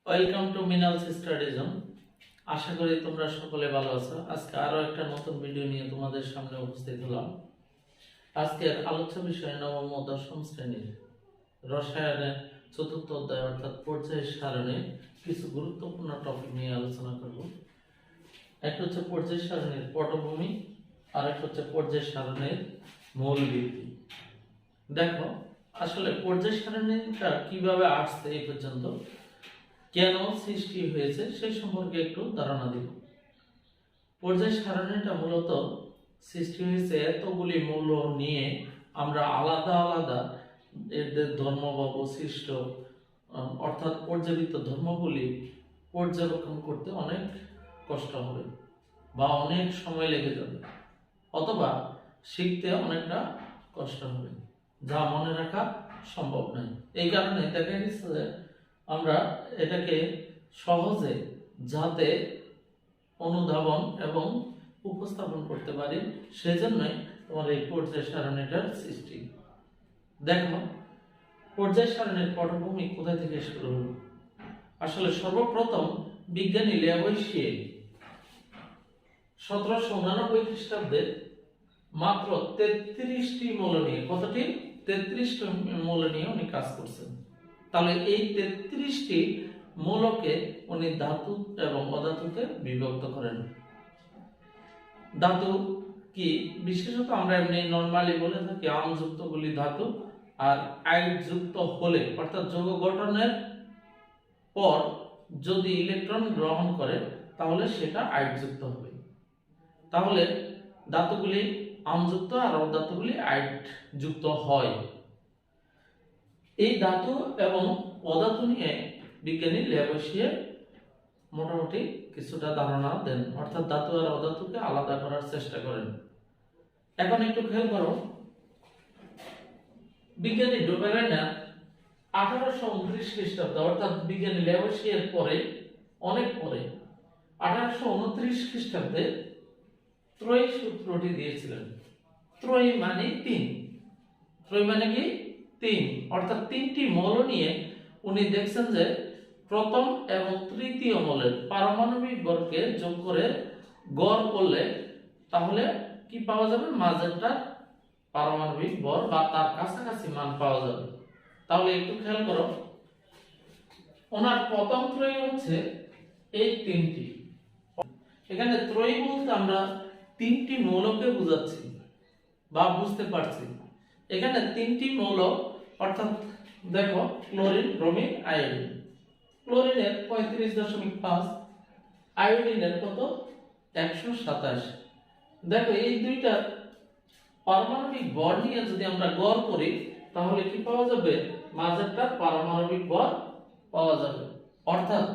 Welcome to মিনালস স্টাডিজম। আশা করি তোমরা সকলে ভালো আছো। আজকে আরো একটা নতুন ভিডিও নিয়ে তোমাদের সামনে উপস্থিত হলাম। আজকের আলোচ্য বিষয় নবম ও দশম শ্রেণীর রসায়নের চতুর্থ অধ্যায় অর্থাৎ পর্যায় সারণীর কিছু গুরুত্বপূর্ণ টপিক নিয়ে আলোচনা করব। একটা হচ্ছে পর্যায় সারণীর পটভূমি, আর একটা হচ্ছে পর্যায় সারণীর মূল ভিত্তি। দেখো, আসলে পর্যায় সারণীটা কিভাবে আসছে এই পর্যন্ত, কেন সৃষ্টি হয়েছে সেই সম্পর্কে একটু ধারণা দিব। পর্যায় সারণীটা মূলত সৃষ্টি হয়েছে এতগুলি মূল্য নিয়ে আমরা আলাদা আলাদা এদের ধর্ম বা বৈশিষ্ট্য অর্থাৎ পর্যাবৃত্ত ধর্মগুলি পর্যবেক্ষণ করতে অনেক কষ্ট হবে বা অনেক সময় লেগে যাবে, অথবা শিখতে অনেকটা কষ্ট হবে, যা মনে রাখা সম্ভব নয়। এই কারণে দেখা গেছে যে আমরা এটাকে সহজে যাতে অনুধাবন এবং উপস্থাপন করতে পারি, সেজন্যই তোমার এই পর্যায় সারণীটার সৃষ্টি। দেখো, পর্যায় সারণীর পটভূমি কোথা থেকে শুরু হলো। আসলে সর্বপ্রথম বিজ্ঞানী ল্যাভোইসিয়ে 1789 খ্রিস্টাব্দে মাত্র 33টি মৌল নিয়ে, কতটি? 33টি মৌল নিয়ে উনি কাজ করছেন। তাহলে এই 33টি মৌলকে উনি ধাতু এবং অধাতুতে বিভক্ত করেন। ধাতু কি বিশেষত আমরা এমনি নরমালি বলে থাকি আয়নযুক্তগুলি ধাতু, আর আয়নযুক্ত হলে অর্থাৎ যৌগ গঠনের পর যদি ইলেকট্রন গ্রহণ করে তাহলে সেটা আয়নযুক্ত হবে। তাহলে ধাতুগুলি আয়নযুক্ত আর অধাতুগুলি আয়নযুক্ত হয়। এই ধাতু এবং অধাতু নিয়ে বিজ্ঞানী ল্যাভোইসিয়ে মোটামুটি কিছুটা ধারণা দেন, অর্থাৎ ধাতু আর অধাতুকে আলাদা করার চেষ্টা করেন। এখন একটু খেয়াল করো, বিজ্ঞানী ডোবেরেনার 1829 খ্রিস্টাব্দে অর্থাৎ বিজ্ঞানী ল্যাভোইসিয়ের পরে অনেক পরে 1829 খ্রিস্টাব্দে ত্রয়ী সূত্রটি দিয়েছিলেন। ত্রয়ী মানে 3। ত্রয়ী মানে কি? 3, অর্থাৎ 3টি মৌল নিয়ে উনি দেখছেন যে প্রথম এবং তৃতীয় মৌলের পারমাণবিক ভরকে যোগ করে গড় করলে তাহলে কি পাওয়া যাবে? মাঝেরটার পারমাণবিক ভর বা তার কাছাকাছি মান পাওয়া যাবে। তাহলে একটু খেয়াল করো, ওনার প্রথম ত্রয়ী হচ্ছে এই 3টি। এখানে ত্রয়ী বলতে আমরা 3টি মৌলকে বোঝাচ্ছি বা বুঝতে পারছি। এখানে 3টি মৌল অর্থাৎ দেখো, ক্লোরিন, ব্রোমিন, আয়োডিন। ক্লোরিনের 35.5, আয়োডিনের কত? 127। দেখো, এই দুইটা পারমাণবিক ভর নিয়ে যদি আমরা গড় করি তাহলে কি পাওয়া যাবে? মাঝেরটার পারমাণবিক ভর পাওয়া যাবে। অর্থাৎ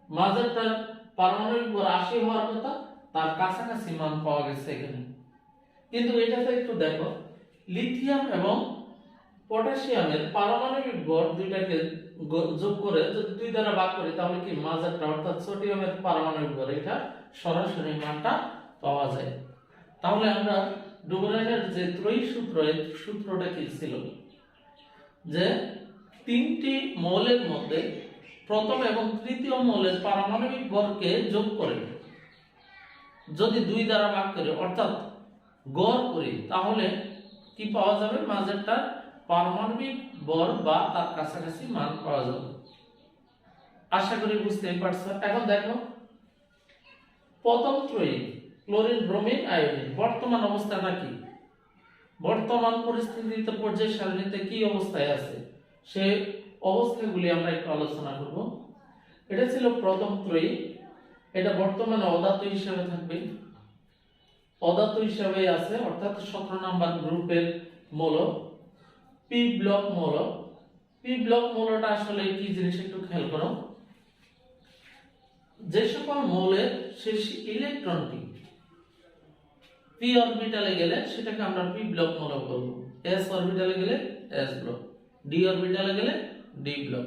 মাঝেরটার পারমাণবিক ভর 80 হওয়ার কথা, তার কাছাকাছি মান পাওয়া গেছে এখানে। কিন্তু এটাতে একটু দেখো, লিথিয়াম এবং পটাশিয়ামের পারমাণবিক ভর দুইটাকে যোগ করে যদি 2 দ্বারা ভাগ করি তাহলে কি মাঝেরটা অর্থাৎ সোডিয়ামের পারমাণবিক ভর এটা সরাসরি মানটা পাওয়া যায়। তাহলে আমরা ডোবেরেনের যে ত্রয়ী সূত্র, এই সূত্রটা কি ছিল? যে 3টি মৌলের মধ্যে প্রথম এবং তৃতীয় মৌলের পারমাণবিক ভরকে যোগ করে যদি 2 দ্বারা ভাগ করি অর্থাৎ গড় করি তাহলে কি পাওয়া যাবে? মাঝেরটা পারমাণবিক ভর বা তার কাছাকাছি মান পাওয়া যাবে। আশা করি বুঝতে পারছো। এখন দেখো, প্রথম ত্রয়ী ক্লোরিন, ব্রোমিন, আয়োডিন বর্তমান অবস্থাটা কি? বর্তমান পরিস্থিতিতে পর্যায় সারণীতে কি অবস্থায় আছে সেই অবস্থাগুলি আমরা একটু আলোচনা করব। এটা ছিল প্রথম ত্রয়ী, এটা বর্তমানে অধাতু হিসেবে থাকবে, অধাতু হিসেবে আছে, অর্থাৎ 17 নম্বর গ্রুপের মৌল পি ব্লক মৌল। পি ব্লক মৌলটা আসলে কি জিনিস একটু খেয়াল করো। যে সকল মৌলের শেষ ইলেকট্রনটি পি অরবিটালে গেলে সেটাকে আমরা পি ব্লক মৌল বলব, এস অরবিটালে গেলে এস ব্লক, ডি অরবিটালে গেলে ডি ব্লক,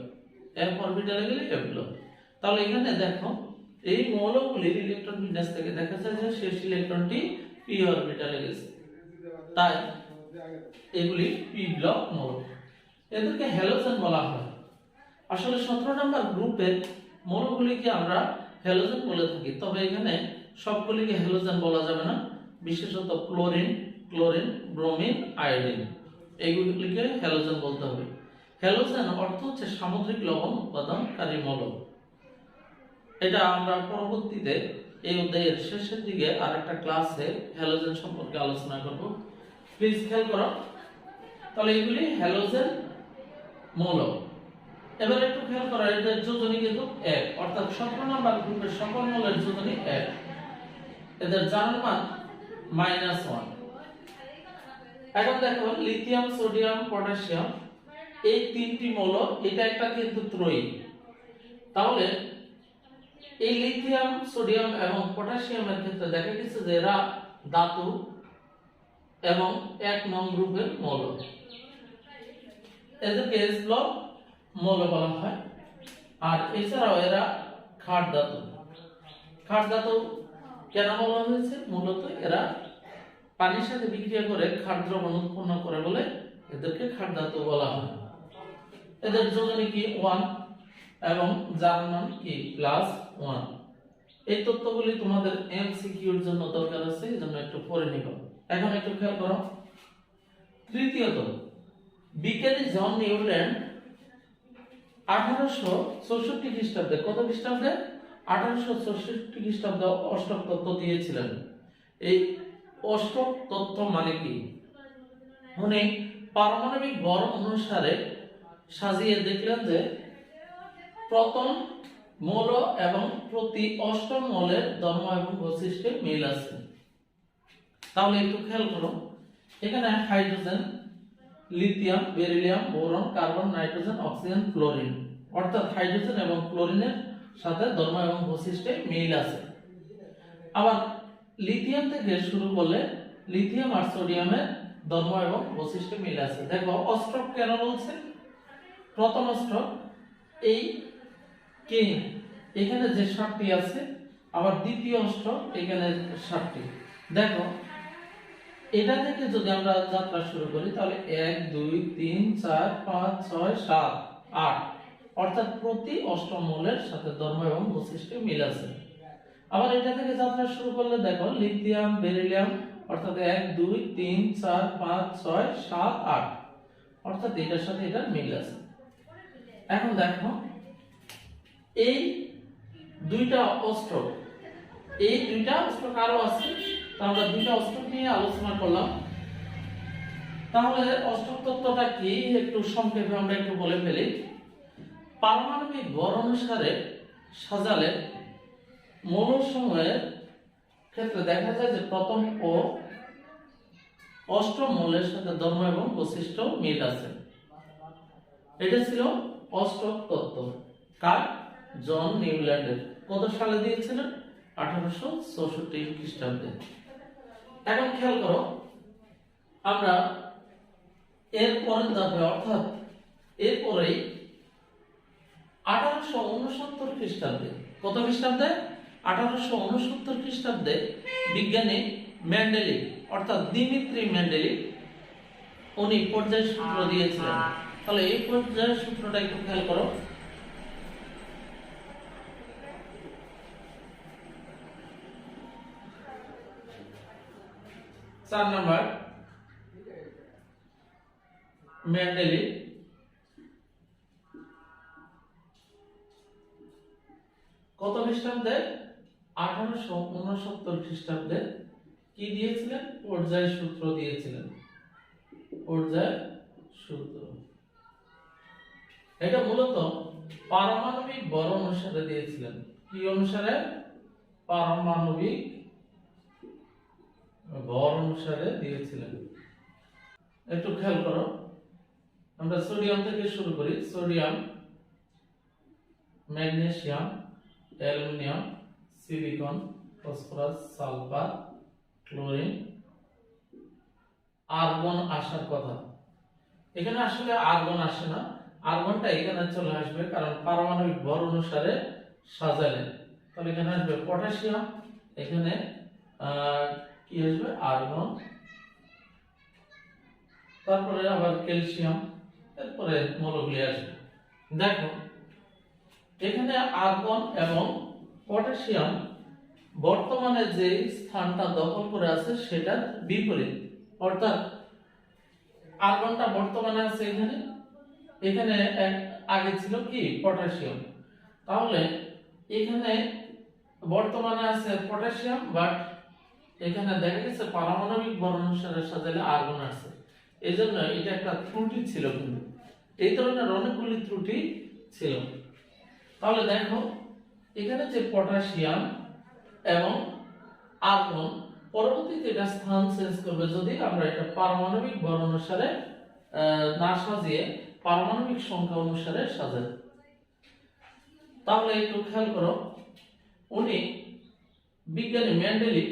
এফ অরবিটালে গেলে এফ ব্লক। তাহলে এখানে দেখো, এই মৌলগুলির ইলেকট্রন বিন্যাস থেকে দেখা যায় যে শেষ ইলেকট্রনটি পি অরবিটালে গেছে, তাই এগুলি পি ব্লক মৌল। এদেরকে হ্যালোজেন বলা হয়। আসলে 17 নম্বর গ্রুপের মৌলগুলিকে আমরা হ্যালোজেন বলে থাকি, তবে এখানে সবগুলিকে হ্যালোজেন বলা যাবে না, বিশেষত ক্লোরিন, ব্রোমিন, আয়োডিন এইগুলিকে হ্যালোজেন বলতে হবে। হ্যালোজেন অর্থ হচ্ছে সামুদ্রিক লবণ উৎপাদনকারী মৌল। এটা আমরা পরবর্তীতে এই অধ্যায়ের শেষের দিকে আরেকটা ক্লাসে হ্যালোজেন সম্পর্কে আলোচনা করব। প্লিজ খেয়াল করো। তাহলে এগুলি হ্যালোজেন মৌল। এবার একটু খেয়াল করো, এদের যোজনী কিন্তু 1, অর্থাৎ 17 নম্বর গ্রুপের সকল মৌলের যোজনী 1। এদের জারণ মান -1। এখন দেখো লিথিয়াম, সোডিয়াম, পটাশিয়াম এই তিনটি মৌল, এটা একটা কিন্তু ত্রয়ী। তাহলে এই লিথিয়াম, সোডিয়াম এবং পটাশিয়ামের ক্ষেত্রে দেখা গেছে যে এরা ধাতু এবং 1 নং গ্রুপের মৌল। এদেরকে এস ব্লক মৌল বলা হয়। আর এছাড়াও এরা ক্ষার ধাতু। ক্ষার ধাতু কেন বলা হয়েছে? মূলত এরা পানির সাথে বিক্রিয়া করে ক্ষার দ্রবণ উৎপন্ন করে বলে এদেরকে ক্ষার ধাতু বলা হয়। এদের যোজনী কি 1 এবং জারণ মান কি +1। এই তথ্যগুলি তোমাদের এমসিকিউ এর জন্য দরকার আছে, এজন্য একটু পড়ে নিব। এখন একটু খেয়াল করো। তৃতীয়ত, বিজ্ঞানী জন নিউল্যান্ড 1864 খ্রিস্টাব্দে, কত খ্রিস্টাব্দে? 1864 খ্রিস্টাব্দে অষ্টক তত্ত্ব দিয়েছিলেন। এই অষ্টক তত্ত্ব মানে কি? উনি পারমাণবিক ভর অনুসারে সাজিয়ে দেখলেন যে প্রথম মৌল এবং প্রতি অষ্টম মৌলের ধর্ম এবং বৈশিষ্ট্যে মিল আছে। তাহলে একটু খেয়াল করো, এখানে hydrogen, lithium, beryllium, boron, carbon, nitrogen, oxygen, chlorine, অর্থাৎ হাইড্রোজেন এবং ক্লোরিনের সাথে ধর্ম এবং বৈশিষ্ট্যে মিল আছে। আবার লিথিয়াম থেকে শুরু করলে লিথিয়াম আর সোডিয়ামের ধর্ম এবং বৈশিষ্ট্যে মিল আছে। দেখো অষ্টক কেন বলছে? প্রথম অষ্টক এই কে এখানে যে 7টি আছে, আবার দ্বিতীয় অষ্টক এখানে 7টি। দেখো এটা থেকে যদি আমরা যাত্রা শুরু করি তাহলে 1 2 3 4 5 6 7 8, অর্থাৎ প্রতি অষ্টম মৌলের সাথে ধর্ম এবং বৈশিষ্ট্যে মিল আছে। আবার এটা থেকে যাত্রা শুরু করলে দেখো লিথিয়াম, বেরিলিয়াম, অর্থাৎ 1 2 3 4 5 6 7 8, অর্থাৎ এটার সাথে এটা মিল আছে। এখন দেখো এই দুইটা অষ্টক, এই দুইটা অষ্টক আরো আছে, তো আমরা দুইটা অষ্টক নিয়ে আলোচনা করলাম। তাহলে অষ্টক তত্ত্বটা কি একটু সংক্ষেপে আমরা একটু বলে ফেলি। পারমাণবিক ভর অনুসারে সাজালে মৌলসমূহের ক্ষেত্রে দেখা যায় যে প্রথম ও অষ্টম মৌলের সাথে ধর্ম এবং বৈশিষ্ট্য মিল আছে। এটা ছিল অষ্টক তত্ত্ব। কার? জন নিউল্যান্ডের। কত সালে দিয়েছিলেন? 1864 খ্রিস্টাব্দে। এখন খেয়াল করো, আমরা এর পরের ধাপে অর্থাৎ এরপরেই 1869 খ্রিস্টাব্দে, কত খ্রিস্টাব্দে? 1869 খ্রিস্টাব্দে বিজ্ঞানী মেন্ডেলিভ অর্থাৎ দিমিত্রি মেন্ডেলিভ উনি পর্যায় সূত্র দিয়েছিলেন। তাহলে এই পর্যায় সূত্রটা একটু খেয়াল করো। চার নাম্বার, মেন্ডেলিভ কত খ্রিস্টাব্দে? 1869 খ্রিস্টাব্দে কি দিয়েছিলেন? পর্যায় সূত্র দিয়েছিলেন। পর্যায় সূত্র এটা মূলত পারমাণবিক ভর অনুসারে দিয়েছিলেন। কি অনুসারে? পারমাণবিক ভর অনুসারে দিয়েছিলেন। একটু খেয়াল করো, আমরা সোডিয়াম থেকে শুরু করি। Sodium, magnesium, aluminium, silicon, phosphorus, sulphur, chlorine, argon আসার কথা। এখানে আসলে আর্গন আসে না, আর্গনটা এখানে চলে আসবে কারণ পারমাণবিক ভর অনুসারে সাজালেন। তাহলে এখানে আসবে পটাশিয়াম, এখানে কি আসবে? আর্গন, তারপরে আবার ক্যালসিয়াম, এরপরে মৌলগুলি আসবে। দেখো এখানে আর্গন এবং পটাশিয়াম বর্তমানে যে স্থানটা দখল করে আছে সেটার বিপরীত, অর্থাৎ আর্গনটা বর্তমানে আছে এখানে, এখানে আগে ছিল কি পটাশিয়াম, তাহলে এখানে বর্তমানে আছে পটাশিয়াম, বাট এখানে দেখা গেছে পারমাণবিক বর্ণ অনুসারে সাজালে আর্গন আছে, এজন্য এটা একটা ত্রুটি ছিল। কিন্তু এই ধরনের অনেকগুলি ত্রুটি ছিল। তাহলে দেখো এখানে যে পটাশিয়াম এবং আর্গন পরবর্তীতে এটা স্থান চেঞ্জ করবে যদি আমরা এটা পারমাণবিক বর্ণ অনুসারে না সাজিয়ে পারমাণবিক সংখ্যা অনুসারে সাজাই। তাহলে একটু খেয়াল করো, উনি বিজ্ঞানী মেন্ডেলিভ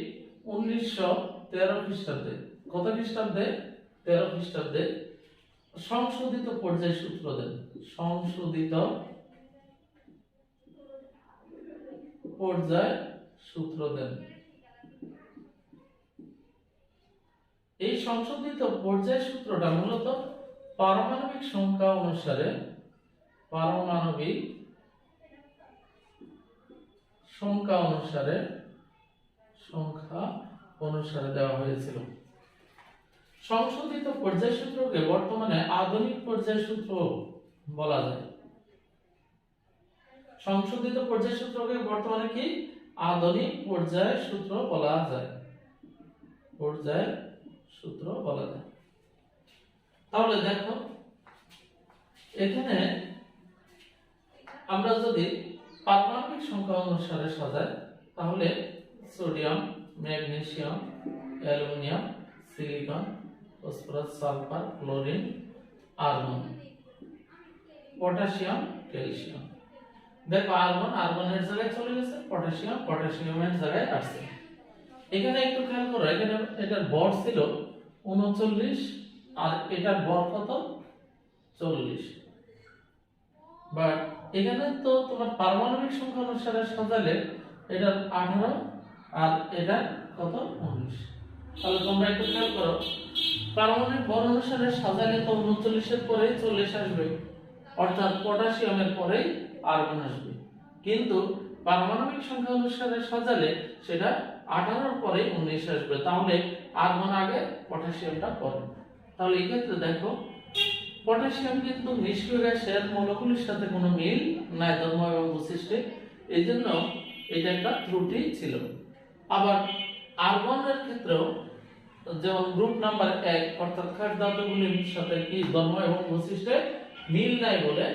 1913 খ্রিস্টাব্দে, কত খ্রিস্টাব্দে? 13 খ্রিস্টাব্দে সংশোধিত পর্যায় সূত্র দেন। সংশোধিত পর্যায় সূত্র দেন। এই সংশোধিত পর্যায় সূত্রটা মূলত পারমাণবিক সংখ্যা অনুসারে দেওয়া হয়েছিল। সংশোধিত পর্যায় সূত্রকে বর্তমানে আধুনিক পর্যায় সূত্র বলা যায়। সংশোধিত পর্যায় সূত্রকে বর্তমানে কি আধুনিক পর্যায় সূত্র বলা যায়। তাহলে দেখো এখানে আমরা যদি পারমাণবিক সংখ্যা অনুসারে সাজাই তাহলে sodium, magnesium, aluminium, silicon, phosphorus, sulphur, chlorine, argon, potassium, calcium. দেখো আর্গনের জায়গায় চলে গেছে, পটাশিয়ামের জায়গায় আসছে। এখানে একটু খেয়াল করো, এখানে এটার ভর ছিল 39 আর এটার ভর কত 40, বাট এখানে তো তোমার পারমাণবিক সংখ্যা অনুসারে সাজালে এটার 18 আর এটা কত 19। তাহলে তোমরা একটু খেয়াল করো, পারমাণবিক ভর অনুসারে সাজালে তো 39 এর পরে 40 আসবে, অর্থাৎ পটাশিয়ামের পরে আর্গন আসবে। কিন্তু পারমাণবিক সংখ্যা অনুসারে সাজালে সেটা 18 এর পরে 19 আসবে, তাহলে আর্গন আগে পটাশিয়ামটা পরে। তাহলে এই ক্ষেত্রে দেখো পটাশিয়াম কিন্তু নিষ্ক্রিয় গ্যাসের মৌলগুলির সাথে কোনো মিল নাই ধর্ম এবং বৈশিষ্ট্যে, এইজন্য এটা একটা ত্রুটি ছিল। আবার আর্গনের ক্ষেত্রেও যেমন গ্রুপ নাম্বার 1 অর্থাৎ খাট ধাতুগুলির সাথে কি ধর্ম এবং বৈশিষ্ট্যে মিল নাই বলে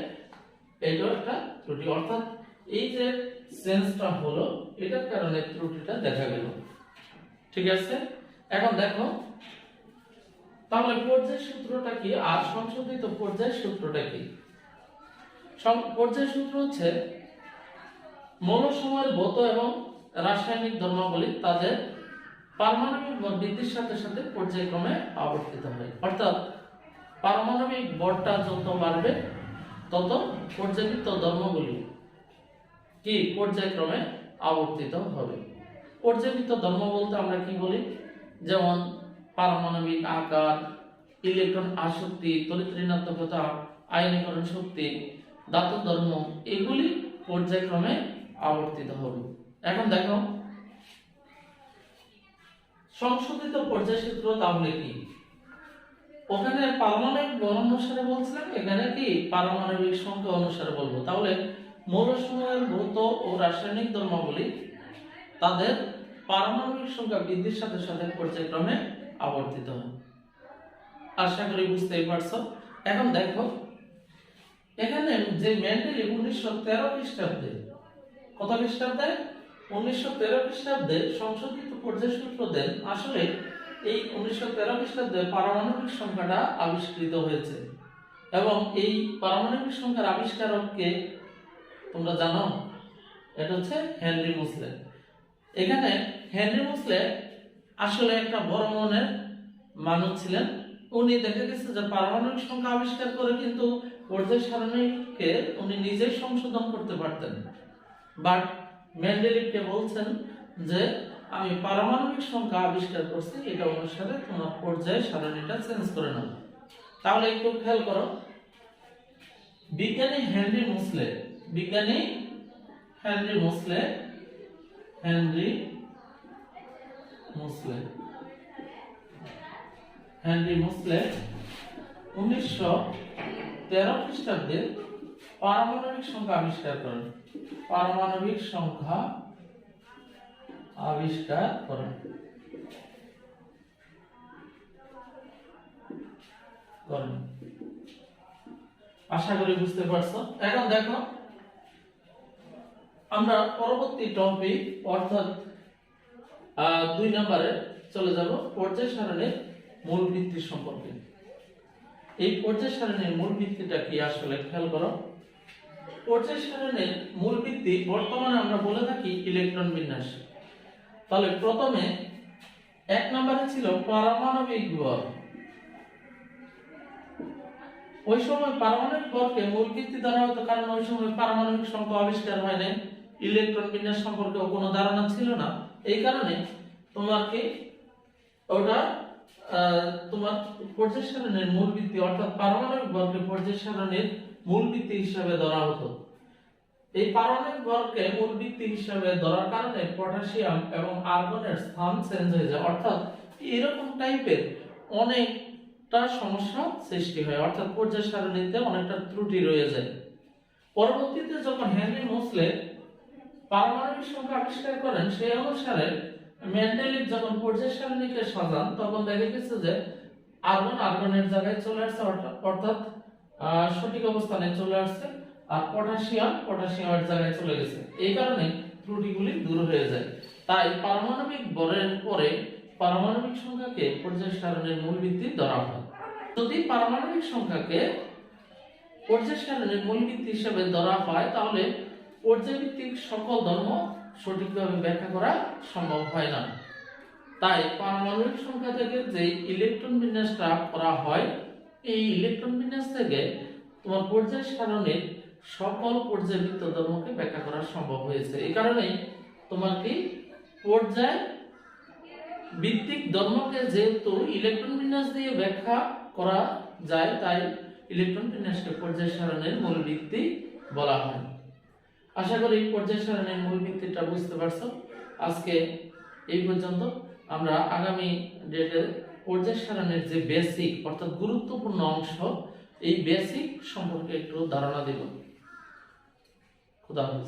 এটাও একটা ত্রুটি, অর্থাৎ এই যে চেঞ্জটা হলো এটার কারণে ত্রুটিটা দেখা গেল। ঠিক আছে, এখন দেখো তাহলে পর্যায় সূত্রটা কি আর সংশোধিত পর্যায় সূত্রটা কি? পর্যায় সূত্র হচ্ছে মৌলসমূহের ভৌত এবং রাসায়নিক ধর্মাবলী তাদের পারমাণবিক ভর বৃদ্ধির সাথে সাথে পর্যায়ক্রমে আবর্তিত হয়, অর্থাৎ পারমাণবিক ভরটা যত বাড়বে তত পর্যায়বৃত্ত ধর্মগুলি কি পর্যায়ক্রমে আবর্তিত হবে। পর্যায়বৃত্ত ধর্ম বলতে আমরা কি বলি, যেমন পারমাণবিক আকার, ইলেকট্রন আসক্তি, তড়িৎ ঋণাত্মকতা, আয়নীকরণ শক্তি, ধাতু ধর্ম, এগুলি পর্যায়ক্রমে আবর্তিত হবে। এখন দেখো সংশোধিত পর্যায় সূত্র তাহলে কি? ওখানে পারমাণবিক ভর অনুসারে বলছিলাম, এখানে কি পারমাণবিক সংখ্যা অনুসারে বলবো। তাহলে মৌলসমূহের ভৌত ও রাসায়নিক ধর্মাবলী তাদের পারমাণবিক সংখ্যা বৃদ্ধির সাথে সাথে পর্যায়ক্রমে আবর্তিত হয়। আশা করি বুঝতেই পারছো। এখন দেখো এখানে যে মেন্ডেলিভ 1913 খ্রিস্টাব্দে, কত খ্রিস্টাব্দে? 1913 খ্রিস্টাব্দে সংশোধিত পর্যায় সূত্র দেন। আসলে এই 1913 খ্রিস্টাব্দে পারমাণবিক সংখ্যাটা আবিষ্কৃত হয়েছে এবং এই পারমাণবিক সংখ্যার আবিষ্কারককে তোমরা জানো, এটা হচ্ছে হেনরি মোসলে। এখানে হেনরি মোসলে আসলে একটা বড় মনের মানুষ ছিলেন। উনি দেখা গেছে যে পারমাণবিক সংখ্যা আবিষ্কার করে কিন্তু পর্যায় সারণীকে উনি নিজেই সংশোধন করতে পারতেন, বাট মেন্ডেলিভকে বলছেন যে আমি পারমাণবিক সংখ্যা আবিষ্কার করছি, এটা অনুসারে তোমার পর্যায় সারণীটা চেঞ্জ করে নাও। তাহলে একটু খেয়াল করো, বিজ্ঞানী Henry Moseley Henry Moseley, Henry Moseley, Henry Moseley 1913 খ্রিস্টাব্দে পারমাণবিক সংখ্যা আবিষ্কার করেন। পারমাণবিক সংখ্যা আবিষ্কার করেন। আশা করি বুঝতে পারছো। এখন দেখো আমরা পরবর্তী টপিক অর্থাৎ 2 নম্বরে চলে যাব পর্যায় সারণীর মূল ভিত্তি সম্পর্কে। এই পর্যায় সারণীর মূল ভিত্তিটা কি আসলে খেয়াল করো। পর্যায় সারণীর মূল ভিত্তি বর্তমানে আমরা বলে থাকি ইলেকট্রন বিন্যাস। তাহলে প্রথমে 1 নম্বরে ছিল পারমাণবিক ভর। ওই সময় পারমাণবিক ভরকে মূল ভিত্তি ধরা হতো, কারণ ওই সময় পারমাণবিক সংখ্যা আবিষ্কার হয় নাই, ইলেকট্রন বিন্যাস সম্পর্কে কোনো ধারণা ছিল না। এই কারণে তোমার কি ওটা তোমার পর্যায় সারণীর মূল ভিত্তি অর্থাৎ পারমাণবিক ভরকে পর্যায় সারণীর মূল ভিত্তি হিসাবে ধরা হতো। এই পারমাণবিক ভরকে মূল ভিত্তি হিসাবে ধরার কারণে পটাশিয়াম এবং আর্গনের স্থান চেঞ্জ হয়ে যায়, অর্থাৎ এরকম টাইপের অনেকটা সমস্যা সৃষ্টি হয়, অর্থাৎ পর্যায় সারণীতে অনেকটা ত্রুটি রয়ে যায়। পরবর্তীতে যখন হেনরি মোসলে পারমাণবিক সংখ্যা আবিষ্কার করেন, সেই অনুসারে মেন্ডেলিভ যখন পর্যায় সারণীকে সাজান তখন দেখা গেছে যে আর্গনের জায়গায় চলে আসছে, অর্থাৎ সঠিক অবস্থানে চলে আসছে, আর পটাশিয়ামের জায়গায় চলে গেছে। এই কারণে ত্রুটিগুলি দূর হয়ে যায়। তাই পারমাণবিক ভরের পরে পারমাণবিক সংখ্যাকে পর্যায় সারণীর মূল ভিত্তি ধরা হয়। যদি পারমাণবিক সংখ্যাকে পর্যায় সারণীর মূল ভিত্তি হিসেবে ধরা হয়, তাহলে পর্যায়ভিত্তিক সকল ধর্ম সঠিকভাবে ব্যাখ্যা করা সম্ভব হয় না। তাই পারমাণবিক সংখ্যা থেকে যে ইলেকট্রন বিন্যাসটা করা হয়, এই ইলেকট্রন বিন্যাস থেকে তোমার পর্যায় সারণীর সকল পর্যায়ভিত্ত ধর্মকে ব্যাখ্যা করা সম্ভব হয়েছে। এই কারণেই তোমার কি পর্যায় ভিত্তিক ধর্মকে যেহেতু ইলেকট্রন বিন্যাস দিয়ে ব্যাখ্যা করা যায়, তাই ইলেকট্রন বিন্যাসকে পর্যায় সারণীর মূল ভিত্তি বলা হয়। আশা করি পর্যায় সারণীর মূল ভিত্তিটা বুঝতে পারছো। আজকে এই পর্যন্ত। আমরা আগামী ডেটে পর্যায় সারণীর যে বেসিক অর্থাৎ গুরুত্বপূর্ণ অংশ, এই বেসিক সম্পর্কে একটু ধারণা দেব। খুদা হাফেজ।